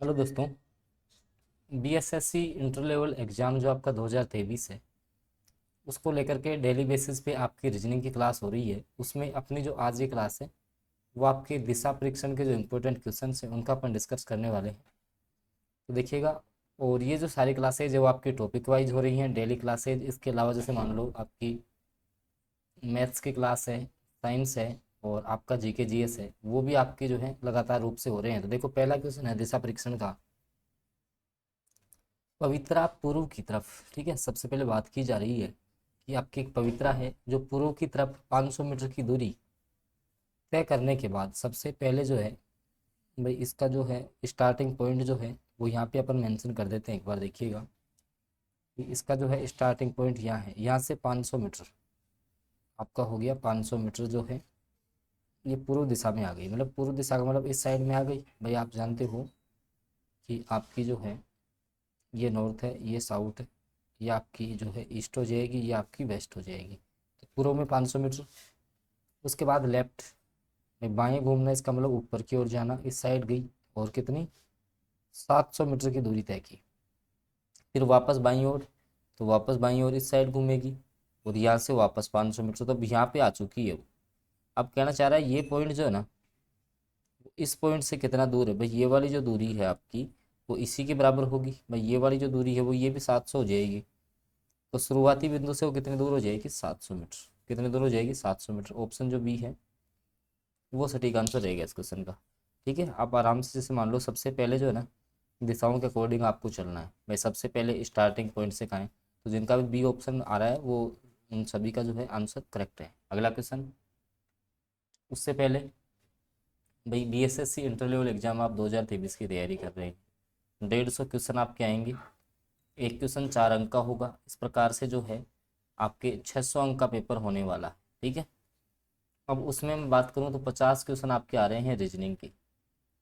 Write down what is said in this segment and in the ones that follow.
Hello दोस्तों। BSSC inter level exam जो आपका 2023 है, उसको लेकर के डेली बेसिस पे आपकी रीजनिंग की क्लास हो रही है। उसमें अपनी जो आज की क्लास है वो आपके दिशा परीक्षण के जो इम्पोर्टेंट क्वेश्चन हैं उनका अपन डिस्कस करने वाले हैं। तो देखिएगा। और ये जो सारी क्लासेज है वो आपकी टॉपिक वाइज हो रही हैं, डेली क्लासेज। इसके अलावा जैसे मान लो आपकी मैथ्स की क्लास है, साइंस है और आपका जीके जीएस है, वो भी आपके जो है लगातार रूप से हो रहे हैं। तो देखो, पहला क्वेश्चन है दिशा परीक्षण का। पवित्रा पूर्व की तरफ, ठीक है। सबसे पहले बात की जा रही है कि आपकी एक पवित्रा है जो पूर्व की तरफ 500 मीटर की दूरी तय करने के बाद सबसे पहले जो है, भाई इसका जो है स्टार्टिंग पॉइंट जो है वो यहाँ पे अपन मेंशन कर देते हैं। एक बार देखिएगा कि इसका जो है स्टार्टिंग पॉइंट यहाँ है। यहाँ से 500 मीटर आपका हो गया। 500 मीटर जो है ये पूर्व दिशा में आ गई। मतलब पूर्व दिशा का मतलब इस साइड में आ गई। भाई आप जानते हो कि आपकी जो है ये नॉर्थ है, ये साउथ है, ये आपकी जो है ईस्ट हो जाएगी, ये आपकी वेस्ट हो जाएगी। तो पूर्व में 500 मीटर। उसके बाद लेफ्ट में बाएं घूमना, इसका मतलब ऊपर की ओर जाना। इस साइड गई और कितनी 700 मीटर की दूरी तय की। फिर वापस बाईं ओर, तो वापस बाईं ओर इस साइड घूमेगी और यहाँ से वापस 500 मीटर। तो अब यहाँ पे आ चुकी है वो। अब कहना चाह रहा है ये पॉइंट जो है ना, इस पॉइंट से कितना दूर है। भाई ये वाली जो दूरी है आपकी वो इसी के बराबर होगी। भाई ये वाली जो दूरी है वो ये भी 700 हो जाएगी। तो शुरुआती बिंदु से वो कितनी दूर हो जाएगी, 700 मीटर। कितनी दूर हो जाएगी, 700 मीटर। ऑप्शन जो बी है वो सटीक आंसर रहेगा इस क्वेश्चन का। ठीक है। आप आराम से जैसे मान लो सबसे पहले जो है ना दिशाओं के अकॉर्डिंग आपको चलना है। भाई सबसे पहले स्टार्टिंग पॉइंट से कहें तो जिनका भी बी ऑप्शन आ रहा है वो उन सभी का जो है आंसर करेक्ट है। अगला क्वेश्चन। उससे पहले भाई बीएसएससी इंटर लेवल एग्जाम आप 2023 की तैयारी कर रहे हैं। 150 क्वेश्चन आपके आएंगे। एक क्वेश्चन 4 अंक का होगा। इस प्रकार से जो है आपके 600 अंक का पेपर होने वाला है। ठीक है। अब उसमें मैं बात करूं तो 50 क्वेश्चन आपके आ रहे हैं रीजनिंग के।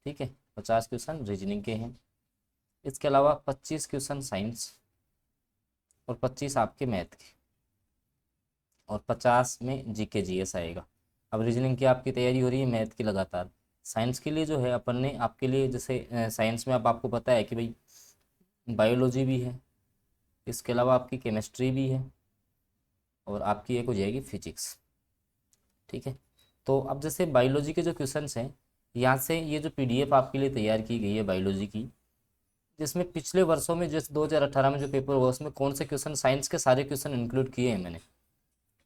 ठीक है। 50 क्वेश्चन रीजनिंग के हैं। इसके अलावा 25 क्वेश्चन साइंस और 25 आपके मैथ के और 50 में जीके जीएस आएगा। अब रीजनिंग की आपकी तैयारी हो रही है, मैथ की लगातार। साइंस के लिए जो है अपन ने आपके लिए जैसे साइंस में अब आपको पता है कि भाई बायोलॉजी भी है, इसके अलावा आपकी केमिस्ट्री भी है और आपकी एक हो जाएगी फिजिक्स। ठीक है। तो अब जैसे बायोलॉजी के जो क्वेश्चंस हैं, यहाँ से ये जो पीडीएफ आपके लिए तैयार की गई है बायोलॉजी की, जिसमें पिछले वर्षों में जैसे 2018 में जो पेपर हुआ उसमें कौन से क्वेश्चन, साइंस के सारे क्वेश्चन इंक्लूड किए हैं मैंने।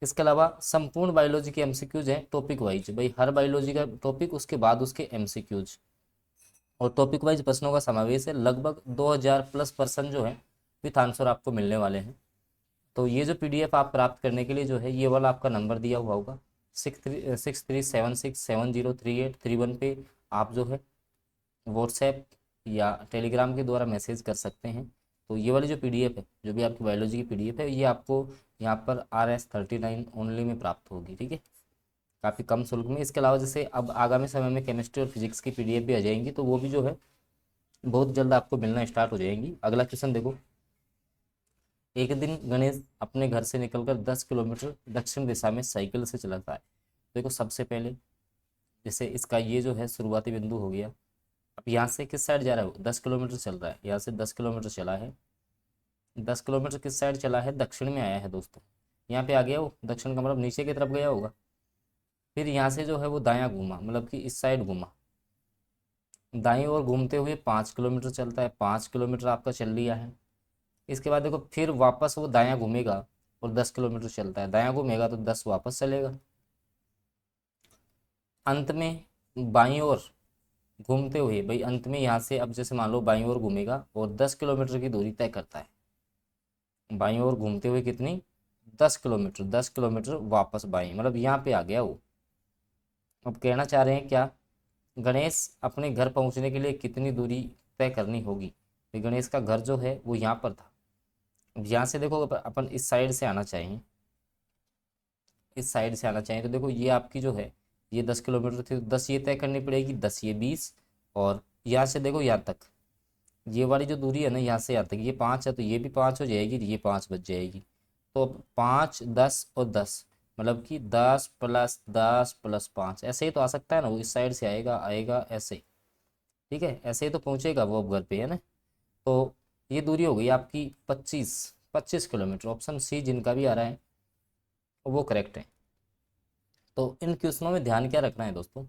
इसके अलावा संपूर्ण बायोलॉजी के एमसीक्यूज हैं टॉपिक वाइज। भाई हर बायोलॉजी का टॉपिक, उसके बाद उसके एमसीक्यूज और टॉपिक वाइज प्रश्नों का समावेश है। लगभग 2000 प्लस पर्सन जो है विथ आंसर आपको मिलने वाले हैं। तो ये जो पीडीएफ आप प्राप्त करने के लिए जो है ये वाला आपका नंबर दिया हुआ होगा 6376703831 पे आप जो है व्हाट्सएप या टेलीग्राम के द्वारा मैसेज कर सकते हैं। तो ये वाली जो पीडीएफ है, जो भी आपकी बायोलॉजी की पीडीएफ है, ये आपको यहाँ पर RS39 ओनली में प्राप्त होगी। ठीक है। काफ़ी कम शुल्क में। इसके अलावा जैसे अब आगामी समय में केमिस्ट्री और फिजिक्स की पीडीएफ भी आ जाएंगी, तो वो भी जो है बहुत जल्द आपको मिलना स्टार्ट हो जाएंगी। अगला क्वेश्चन देखो। एक दिन गणेश अपने घर से निकलकर 10 किलोमीटर दक्षिण दिशा में साइकिल से चलता है। देखो सबसे पहले जैसे इसका ये जो है शुरुआती बिंदु हो गया। अब यहाँ से किस साइड जा रहा है वो, 10 किलोमीटर चल रहा है। यहाँ से 10 किलोमीटर चला है। 10 किलोमीटर किस साइड चला है, दक्षिण में आया है दोस्तों। यहाँ पे आ गया वो, दक्षिण का मतलब नीचे की तरफ गया होगा। फिर यहाँ से जो है वो दायां घूमा, मतलब कि इस साइड घूमा। दाईं ओर घूमते हुए 5 किलोमीटर चलता है। 5 किलोमीटर आपका चल लिया है। इसके बाद देखो फिर वापस वो दायां घूमेगा और 10 किलोमीटर चलता है। दायां घूमेगा तो 10 वापस चलेगा। अंत में बाईं ओर घूमते हुए, भाई अंत में यहाँ से अब जैसे मान लो बाईं ओर घूमेगा और 10 किलोमीटर की दूरी तय करता है। बाईं ओर घूमते हुए कितनी, 10 किलोमीटर। 10 किलोमीटर वापस बाईं, मतलब यहाँ पे आ गया वो। अब कहना चाह रहे हैं क्या, गणेश अपने घर पहुंचने के लिए कितनी दूरी तय करनी होगी। तो गणेश का घर जो है वो यहाँ पर था। अब यहाँ से देखो अपन इस साइड से आना चाहिए, इस साइड से आना चाहिए। तो देखो ये आपकी जो है ये 10 किलोमीटर थी, तो 10 ये तय करनी पड़ेगी, 10 ये 20। और यहाँ से देखो यहाँ तक ये वाली जो दूरी है ना, यहाँ से यहाँ तक ये 5 है, तो ये भी 5 हो जाएगी, ये 5 बच जाएगी। तो 5 10 और 10, मतलब कि 10 + 10 + 5 ऐसे ही तो आ सकता है ना। वो इस साइड से आएगा आएगा ऐसे। ठीक है, ऐसे ही तो पहुंचेगा वो अब घर पे, है ना। तो ये दूरी हो गई आपकी 25 किलोमीटर। ऑप्शन सी जिनका भी आ रहा है वो करेक्ट है। तो इन क्वेश्चनों में ध्यान क्या रखना है दोस्तों,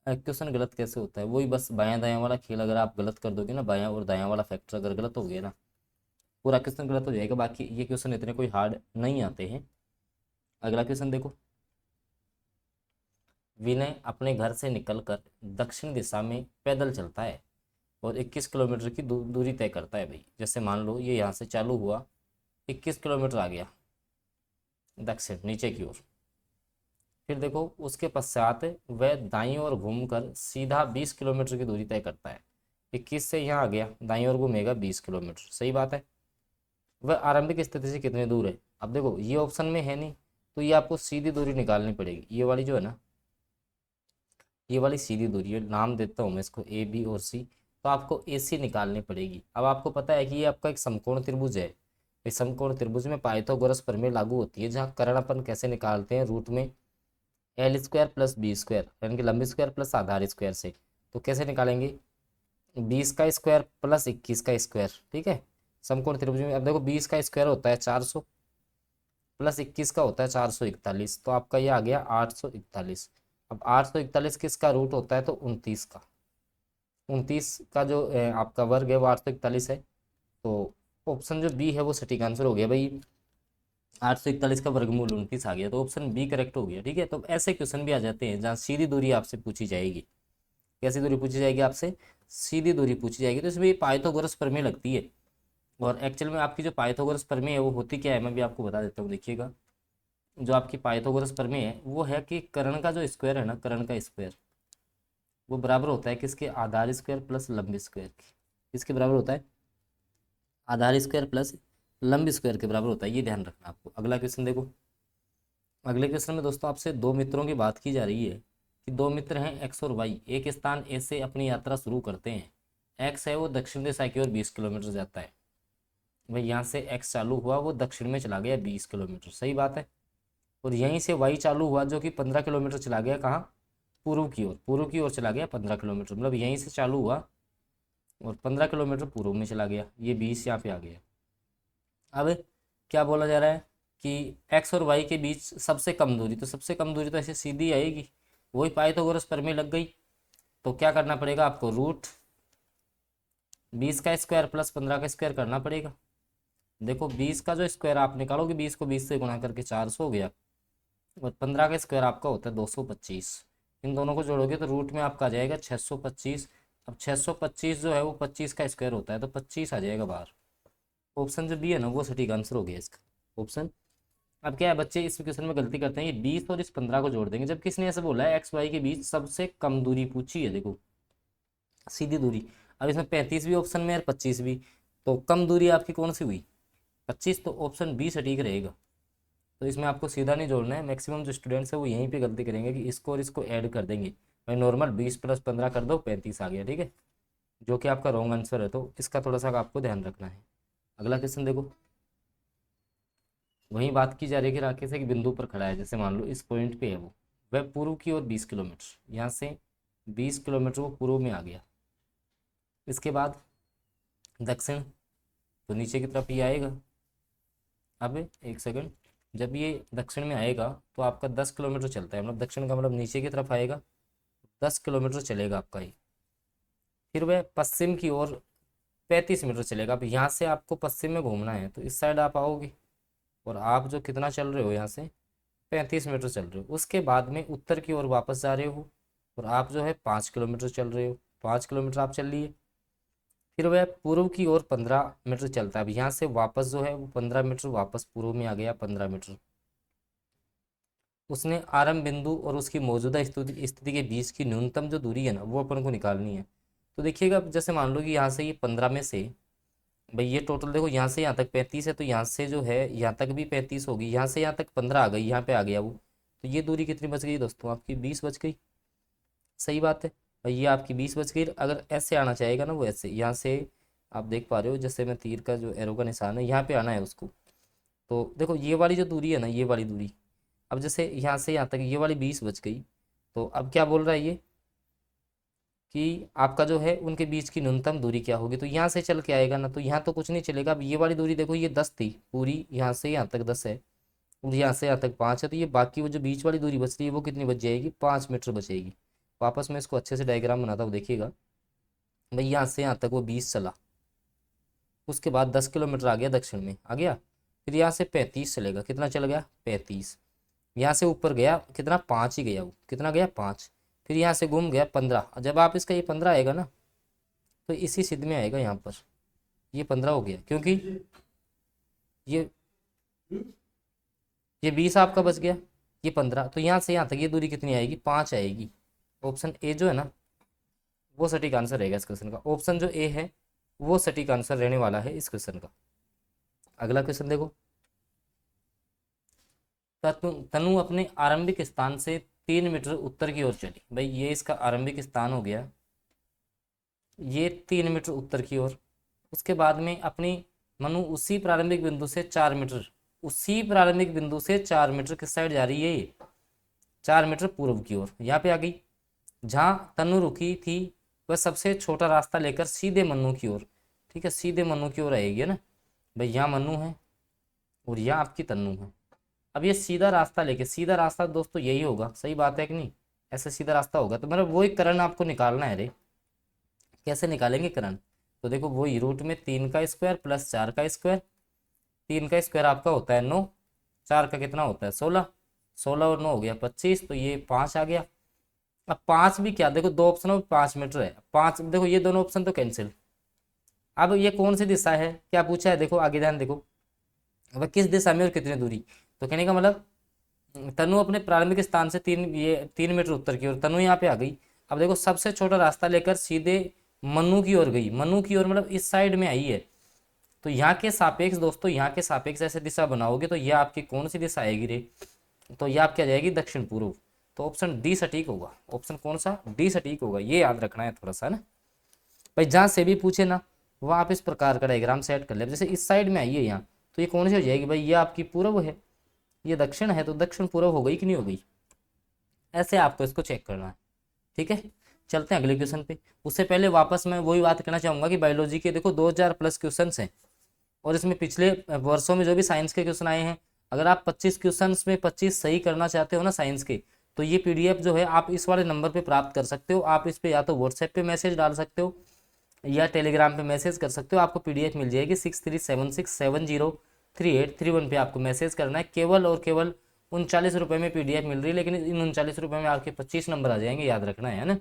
क्वेश्चन गलत कैसे होता है, वही बस बायां दायां वाला खेल अगर आप गलत कर दोगे ना, बायां और दायां वाला फैक्टर अगर गलत हो गया ना, पूरा क्वेश्चन गलत हो जाएगा। बाकी ये क्वेश्चन इतने कोई हार्ड नहीं आते हैं। अगला क्वेश्चन देखो। विनय अपने घर से निकलकर दक्षिण दिशा में पैदल चलता है और 21 किलोमीटर की दूरी तय करता है भाई। जैसे मान लो ये यहाँ से चालू हुआ, 21 किलोमीटर आ गया दक्षिण नीचे की ओर। फिर देखो उसके पश्चात वह दाईं ओर घूमकर सीधा 20 किलोमीटर की दूरी तय करता है। 21 से यहाँ आ गया, दाईं ओर घूमेगा 20 किलोमीटर, सही बात है। वह आरंभिक स्थिति से कितने दूर है। अब देखो ये ऑप्शन में है नहीं, तो ये आपको सीधी दूरी निकालनी पड़ेगी। ये वाली जो है ना, ये वाली सीधी दूरी है, नाम देता हूँ मैं इसको ए बी और सी। तो आपको ए सी निकालनी पड़ेगी। अब आपको पता है कि ये आपका एक समकोण त्रिभुज है। इस समकोण त्रिभुज में पाइथागोरस प्रमेय लागू होती है, जहाँ कर्ण अपन कैसे निकालते हैं, रूट में L square plus B square यानी कि लंबी स्क्वायर प्लस आधार स्क्वायर से। तो कैसे निकालेंगे, 20 का स्क्वायर प्लस 21 का स्क्वायर, ठीक है। समकोण त्रिभुज में अब देखो 20 का स्क्वायर होता है 400, प्लस 21 का होता है 441, तो आपका ये आ गया 841। अब 841 किसका रूट होता है, तो 29 का। 29 का जो आपका वर्ग है वो 841 है। तो ऑप्शन जो बी है वो सटीक आंसर हो गया भाई। 841 का वर्गमूल 29 आ गया, तो ऑप्शन बी करेक्ट हो गया। ठीक है, तो ऐसे क्वेश्चन भी आ जाते हैं जहाँ सीधी दूरी आपसे पूछी जाएगी। कैसी दूरी पूछी जाएगी आपसे, सीधी दूरी पूछी जाएगी। तो इसमें पाइथागोरस प्रमेय लगती है। और एक्चुअल में आपकी जो पाइथागोरस प्रमेय है वो होती क्या है, मैं भी आपको बता देता हूँ, देखिएगा। जो आपकी पाइथागोरस प्रमेय है वो है कि कर्ण का जो स्क्वायर है ना, कर्ण का स्क्वायर वो बराबर होता है किसके, आधार स्क्वायर प्लस लंबी स्क्वायर की। किसके बराबर होता है, आधार स्क्वायर प्लस लंबी स्क्वायर के बराबर होता है, ये ध्यान रखना आपको। अगला क्वेश्चन देखो। अगले क्वेश्चन में दोस्तों आपसे दो मित्रों की बात की जा रही है कि दो मित्र हैं एक्स और वाई, एक स्थान ए से अपनी यात्रा शुरू करते हैं। एक्स है वो दक्षिण दिशा की ओर 20 किलोमीटर जाता है। भाई यहाँ से एक्स चालू हुआ, वो दक्षिण में चला गया 20 किलोमीटर, सही बात है। और यहीं से वाई चालू हुआ जो कि 15 किलोमीटर चला गया कहाँ, पूर्व की ओर। पूर्व की ओर चला गया 15 किलोमीटर, मतलब यहीं से चालू हुआ और 15 किलोमीटर पूर्व में चला गया। ये 20 यहाँ पे आ गया। अब क्या बोला जा रहा है कि एक्स और वाई के बीच सबसे कम दूरी, तो सबसे कम दूरी तो ऐसे सीधी आएगी, वही पाइथागोरस प्रमेय लग गई। तो क्या करना पड़ेगा आपको, रूट 20 का स्क्वायर प्लस 15 का स्क्वायर करना पड़ेगा। देखो 20 का जो स्क्वायर आप निकालोगे, 20 को 20 से गुणा करके 400 हो गया, और 15 का स्क्वायर आपका होता है 225। इन दोनों को जोड़ोगे तो रूट में आपका आ जाएगा 625। अब 625 जो है वो 25 का स्क्वायर होता है, तो 25 आ जाएगा बाहर। ऑप्शन जो बी है ना वो सटीक आंसर हो गया इसका, ऑप्शन। अब क्या है, बच्चे इस क्वेश्चन में गलती करते हैं, ये 20 और इस 15 को जोड़ देंगे, जब किसने ऐसे बोला है एक्स वाई के बीच सबसे कम दूरी पूछी है, देखो सीधी दूरी। अब इसमें 35 भी ऑप्शन में और 25 भी, तो कम दूरी आपकी कौन सी हुई, 25, तो ऑप्शन बी सटीक रहेगा। तो इसमें आपको सीधा नहीं जोड़ना है, मैक्सिमम जो स्टूडेंट्स है वो यहीं पे गलती करेंगे कि इसको और इसको ऐड कर देंगे। भाई नॉर्मल 20 प्लस 15 कर दो, 35 आ गया, ठीक है, जो कि आपका रॉन्ग आंसर है। तो इसका थोड़ा सा आपको ध्यान रखना है। अगला क्वेश्चन देखो। वहीं बात की जा रही है कि राकेश एक बिंदु पर खड़ा है, जैसे मान लो इस पॉइंट पे है वो, वह पूर्व की ओर 20 किलोमीटर, यहाँ से 20 किलोमीटर वो पूर्व में आ गया। इसके बाद दक्षिण, तो नीचे की तरफ ये आएगा। अब एक सेकंड, जब ये दक्षिण में आएगा तो आपका 10 किलोमीटर चलता है, मतलब दक्षिण का मतलब नीचे की तरफ आएगा, 10 किलोमीटर चलेगा आपका ये। फिर वह पश्चिम की ओर 35 मीटर चलेगा। अब यहाँ से आपको पश्चिम में घूमना है, तो इस साइड आप आओगे, और आप जो कितना चल रहे हो यहाँ से 35 मीटर चल रहे हो। उसके बाद में उत्तर की ओर वापस जा रहे हो, और आप जो है 5 किलोमीटर चल रहे हो, 5 किलोमीटर आप चल लिए। फिर वह पूर्व की ओर 15 मीटर चलता है। अब यहाँ से वापस जो है वो 15 मीटर वापस पूर्व में आ गया, 15 मीटर। उसने आरंभ बिंदु और उसकी मौजूदा स्थिति स्थिति के बीच की न्यूनतम जो दूरी है ना वो अपन को निकालनी है। तो देखिएगा, अब जैसे मान लो कि यहाँ से ये 15 में से, भाई ये टोटल देखो यहाँ से यहाँ तक 35 है, तो यहाँ से जो है यहाँ तक भी 35 होगी, यहाँ से यहाँ तक 15 आ गई, यहाँ पे आ गया वो। तो ये दूरी कितनी बच गई दोस्तों, आपकी 20 बच गई, सही बात है। और ये आपकी 20 बच गई। अगर ऐसे आना चाहेगा ना वो ऐसे, यहाँ से आप देख पा रहे हो, जैसे मैं तीर का जो एरो का निशान है यहाँ पे आना है उसको। तो देखो ये वाली जो दूरी है ना, ये वाली दूरी, अब जैसे यहाँ से यहाँ तक ये वाली 20 बच गई। तो अब क्या बोल रहा है ये कि आपका जो है उनके बीच की न्यूनतम दूरी क्या होगी। तो यहाँ से चल के आएगा ना, तो यहाँ तो कुछ नहीं चलेगा। अब ये वाली दूरी देखो, ये 10 थी पूरी, यहाँ से यहाँ तक 10 है, और यहाँ से यहाँ तक 5 है, तो ये बाकी वो जो बीच वाली दूरी बच रही है वो कितनी बच जाएगी, 5 मीटर बचेगी। वापस मैं इसको अच्छे से डायग्राम बनाता हूँ, देखिएगा भाई, यहाँ से यहाँ तक वो 20 चला, उसके बाद 10 किलोमीटर आ गया दक्षिण में आ गया, फिर यहाँ से 35 चलेगा, कितना चल गया 35, यहाँ से ऊपर गया कितना 5 ही गया, वो कितना गया 5, फिर यहाँ से घूम गया 15। जब आप इसका ये 15 आएगा ना, तो इसी सिद्ध में आएगा यहाँ पर, ये 15 हो गया, क्योंकि ये ये 20 आपका बच गया, ये 15, तो यहाँ से यहाँ तक ये दूरी कितनी आएगी, 5 आएगी। ऑप्शन ए जो है ना वो सटीक आंसर रहेगा इस क्वेश्चन का। ऑप्शन जो ए है वो सटीक आंसर रहने वाला है इस क्वेश्चन का। अगला क्वेश्चन देखो, तनु अपने आरंभिक स्थान से 3 मीटर उत्तर की ओर चली। भाई ये इसका आरंभिक स्थान हो गया, ये 3 मीटर उत्तर की ओर। उसके बाद में अपनी मनु उसी प्रारंभिक बिंदु से 4 मीटर, उसी प्रारंभिक बिंदु से 4 मीटर किस साइड जा रही है, ये 4 मीटर पूर्व की ओर यहाँ पे आ गई। जहाँ तनु रुकी थी वह सबसे छोटा रास्ता लेकर सीधे मन्नू की ओर, ठीक है, सीधे मन्नू की ओर आएगी ना भाई। यहाँ मन्नू है और यहाँ आपकी तन्नू है। अब ये सीधा रास्ता लेके, सीधा रास्ता दोस्तों यही होगा, सही बात है कि नहीं, ऐसे सीधा रास्ता होगा। तो मतलब वही करण आपको निकालना है रे। कैसे निकालेंगे करण, तो देखो वही रूट में 3 का स्क्वायर प्लस 4 का स्क्वायर, 3 का स्क्वायर आपका होता है 9, 4 का कितना होता है 16, 16 और 9 हो गया 25, तो ये 5 आ गया। अब 5 भी क्या, देखो दो ऑप्शन में 5 मीटर है, 5 देखो ये दोनों ऑप्शन तो कैंसिल। अब ये कौन सी दिशा है, क्या पूछा है, देखो आगे ध्यान देखो, अब किस दिशा में और कितनी दूरी। तो कहने का मतलब तनु अपने प्रारंभिक स्थान से 3 मीटर उत्तर की ओर, तनु यहाँ पे आ गई। अब देखो सबसे छोटा रास्ता लेकर सीधे मन्नू की ओर गई, मन्नू की ओर मतलब इस साइड में आई है। तो यहाँ के सापेक्ष दोस्तों, यहाँ के सापेक्ष ऐसे दिशा बनाओगे तो ये आपकी कौन सी दिशा आएगी रे, तो ये आपकी आ जाएगी दक्षिण पूर्व। तो ऑप्शन डी सटीक होगा। ऑप्शन कौन सा, डी सटीक होगा, ये याद रखना है थोड़ा सा ना भाई। जहाँ से भी पूछे ना वहाँ आप इस प्रकार का डायग्राम सेट कर ले। जैसे इस साइड में आई है यहाँ, तो ये कौन सी हो जाएगी भाई, ये आपकी पूर्व है, ये दक्षिण है, तो दक्षिण पूर्व हो गई कि नहीं हो गई। ऐसे आपको इसको चेक करना है, ठीक है। चलते हैं अगले क्वेश्चन पे। उससे पहले वापस मैं वही बात कहना चाहूँगा कि बायोलॉजी के देखो 2000 प्लस क्वेश्चन हैं, और इसमें पिछले वर्षों में जो भी साइंस के क्वेश्चन आए हैं, अगर आप 25 क्वेश्चन में 25 सही करना चाहते हो ना साइंस के, तो ये पीडीएफ जो है आप इस वाले नंबर पे प्राप्त कर सकते हो। आप इस पे या तो व्हाट्सएप पे मैसेज डाल सकते हो या टेलीग्राम पे मैसेज कर सकते हो, आपको पीडीएफ मिल जाएगी। 6376703831 पे आपको मैसेज करना है। केवल और केवल 39 रुपये में पीडीएफ मिल रही है, लेकिन इन 39 रुपये में आपके 25 नंबर आ जाएंगे, याद रखना है ना।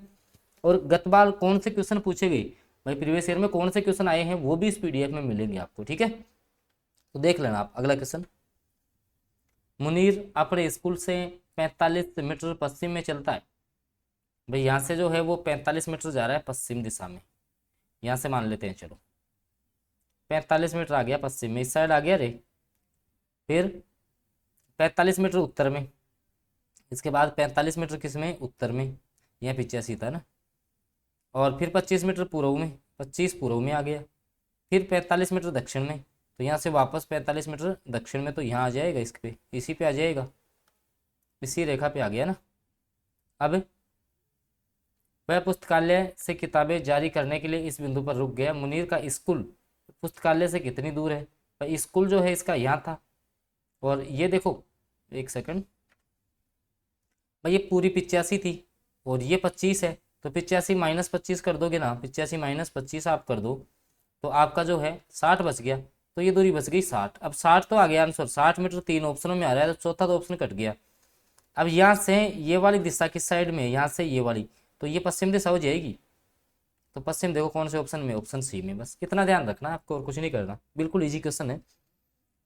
और गत बार कौन से क्वेश्चन पूछे गए भाई, प्रीवियस ईयर में कौन से क्वेश्चन आए हैं वो भी इस पीडीएफ में मिलेंगे आपको, ठीक है। तो देख लेना आप अगला क्वेश्चन। मुनीर अपने स्कूल से 45 मीटर पश्चिम में चलता है। भाई यहाँ से जो है वो 45 मीटर जा रहा है पश्चिम दिशा में, यहाँ से मान लेते हैं, चलो 45 मीटर आ गया पश्चिम में, इस साइड आ गया रे। फिर 45 मीटर उत्तर में, इसके बाद 45 मीटर किस में, उत्तर में, यहाँ 85 था ना। और फिर 25 मीटर पूर्व में, 25 पूर्व में आ गया। फिर 45 मीटर दक्षिण में, तो यहाँ से वापस 45 मीटर दक्षिण में, तो यहाँ आ जाएगा, इस पे इसी पे आ जाएगा, इसी रेखा पे आ गया ना। अब वह पुस्तकालय से किताबें जारी करने के लिए इस बिंदु पर रुक गया। मुनीर का स्कूल पुस्तकालय से कितनी दूर है, भाई स्कूल जो है इसका यहाँ था, और ये देखो एक सेकंड भाई, ये पूरी 85 थी और ये 25 है, तो 85 माइनस 25 कर दोगे ना, 85 माइनस 25 आप कर दो तो आपका जो है 60 बच गया। तो ये दूरी बच गई 60। अब 60 तो आ गया आंसर, 60 मीटर 3 ऑप्शनों में आ रहा है, तो चौथा तो ऑप्शन कट गया। अब यहाँ से ये वाली दिशा किस साइड में है, यहाँ से ये वाली, तो ये पश्चिम दिशा हो जाएगी। तो पश्चिम देखो कौन से ऑप्शन में, ऑप्शन सी में। बस कितना ध्यान रखना है आपको और कुछ नहीं करना, बिल्कुल इजी क्वेश्चन है।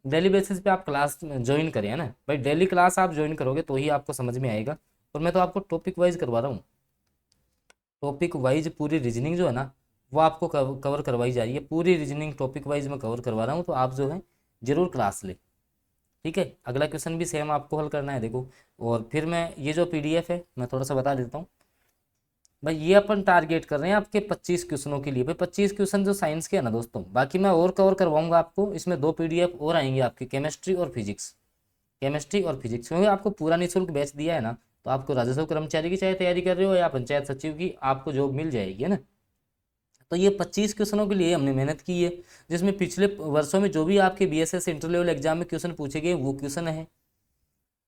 डेली बेसिस पे आप क्लास ज्वाइन करें है ना भाई, डेली क्लास आप ज्वाइन करोगे तो ही आपको समझ में आएगा। और मैं तो आपको टॉपिक वाइज करवा रहा हूँ, टॉपिक वाइज पूरी रीजनिंग जो है ना वो आपको कवर करवाई जा रही है। पूरी रीजनिंग टॉपिक वाइज मैं कवर करवा रहा हूँ, तो आप जो है जरूर क्लास ले, ठीक है। अगला क्वेश्चन भी सेम आपको हल करना है देखो। और फिर मैं ये जो पीडीएफ है मैं थोड़ा सा बता देता हूँ भाई, ये अपन टारगेट कर रहे हैं आपके 25 क्वेश्चनों के लिए। भाई 25 क्वेश्चन जो साइंस के है ना दोस्तों, बाकी मैं और कवर करवाऊंगा आपको। इसमें 2 पीडीएफ और आएंगे आपकी, केमिस्ट्री और फिजिक्स, केमिस्ट्री और फिजिक्स, क्योंकि आपको पूरा निःशुल्क बैच दिया है ना, तो आपको राजस्व कर्मचारी की चाहे तैयारी कर रहे हो या पंचायत सचिव की, आपको जॉब मिल जाएगी, है ना। तो ये 25 क्वेश्चनों के लिए हमने मेहनत की है, जिसमें पिछले वर्षों में जो भी आपके बीएसएस इंटर लेवल एग्जाम में क्वेश्चन पूछे गए वो क्वेश्चन है,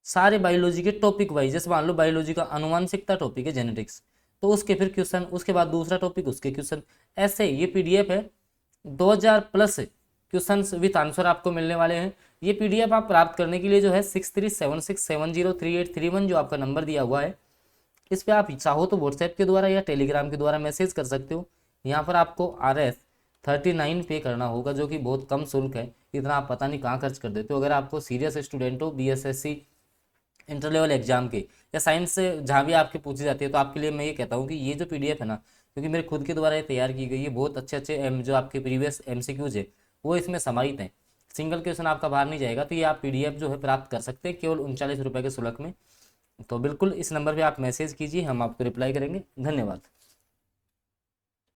सारे बायोलॉजी के टॉपिक वाइज। जैसे मान लो बायोलॉजी का अनुवांशिकता टॉपिक है, जेनेटिक्स, तो उसके फिर क्वेश्चन, उसके बाद दूसरा टॉपिक उसके क्वेश्चन, ऐसे ये पीडीएफ है 2000 प्लस क्वेश्चन विथ आंसर आपको मिलने वाले हैं। ये पीडीएफ आप प्राप्त करने के लिए जो है 6376703831 जो आपका नंबर दिया हुआ है, इस पर आप चाहो तो व्हाट्सएप के द्वारा या टेलीग्राम के द्वारा मैसेज कर सकते हो। यहाँ पर आपको RS39 पे करना होगा, जो कि बहुत कम शुल्क है, इतना आप पता नहीं कहाँ खर्च कर देते हो। अगर आपको सीरियस स्टूडेंट हो बीएसएससी इंटर लेवल एग्जाम के या साइंस से जहाँ भी आपकी पूछी जाती है, तो आपके लिए मैं ये कहता हूँ कि ये जो पीडीएफ है ना, क्योंकि मेरे खुद के द्वारा ये तैयार की गई है, बहुत अच्छे अच्छे जो आपके प्रीवियस एमसीक्यूज है वो इसमें समाहित हैं, सिंगल क्वेश्चन आपका बाहर नहीं जाएगा। तो ये आप पीडीएफ जो है प्राप्त कर सकते हैं केवल 39 रुपये के शुल्क में। तो बिल्कुल इस नंबर पर आप मैसेज कीजिए, हम आपको रिप्लाई करेंगे। धन्यवाद।